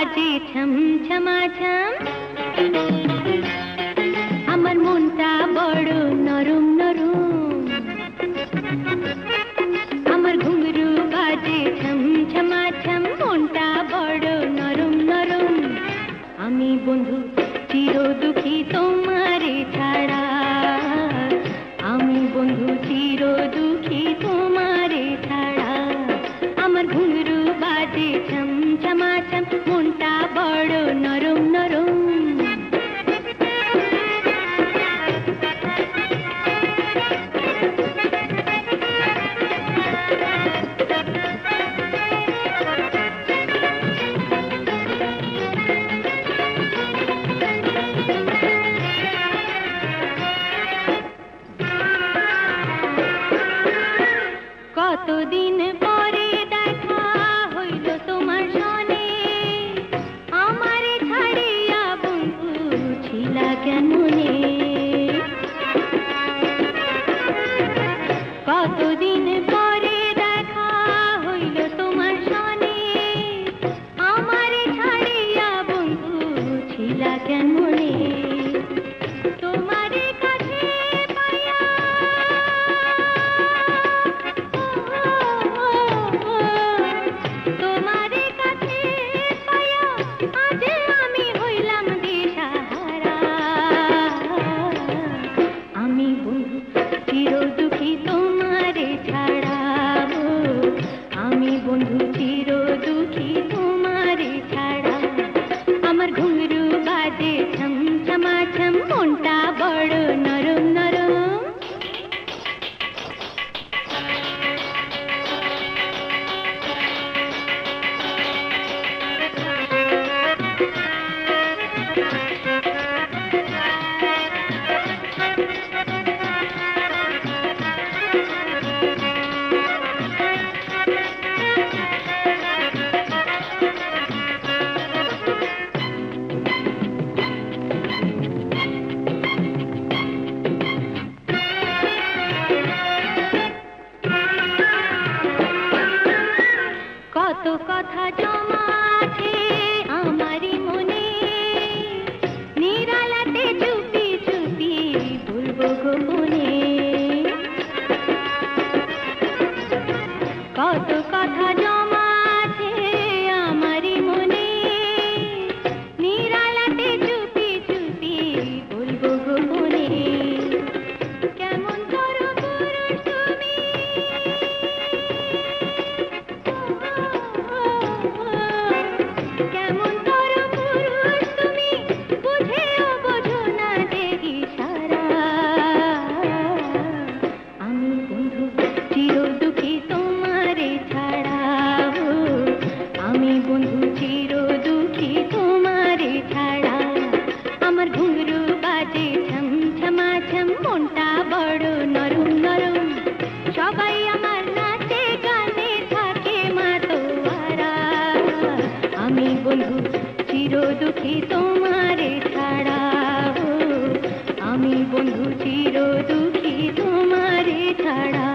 বাজে ছম ছমাছম। আমার মনটা বড় নরম নরম, আমার ঘুঙরু বাজে ছম ছমাছম, মনটা বড় নরম নরম। আমি বন্ধু চির দুঃখী তোমারে ছাড়া, আমি বন্ধু চির দুঃখী তোমারে ছাড়া। আমার ঘুঙরু বাজে ছম ছমাছম, মনটা বড় নরম নরম। কতদিন পরে দেখা হইল তোমার সনে, আমারে ছাড়িয়া বন্ধু ছিলা কেমনে। কতদিন পরে দেখা হইল তোমার সনে, আমারে ছাড়িয়া বন্ধু ছিলা কেমনে। তোমারে কাছে পাইয়া, তোমারে কাছে পাইয়া আজ আমি হইলাম দিশাহারা। আমি বন্ধু চির দুঃখী তোমারে ছাড়া, আমি বন্ধু চির দুঃখী তোমারে ছাড়া। আমার ঘুঙরু বাজে ছম ছমাছম, মনটা বড় নরম নরম। কত কথা জমা আছে আমারই মনে, নিরালাতে চুপি চুপি বলবো গোপনে। কত কথা জমা আছে আমারই মনে, নিরালাতে চুপি চুপি বলবো গোপনে। কেমন করো পুরুষ তুমি, কেমন করো পুরুষ তুমি, বুঝেও বোঝো না যে ইশারা। আমি বন্ধু চির দুঃখী তোমারে ছাড়া, আমি বন্ধু চির দুঃখী তোমারে ছাড়া। আমার ঘুঙরু বাজে ছম ছমাছম, মনটা বড় নরম নরম। সবাই আমার নাচে গানে থাকে মাতোয়ারা, আমি বন্ধু চির দুঃখী তোমারে ছাড়া, আমি বন্ধু চির দুঃখী তোমারে ছাড়া।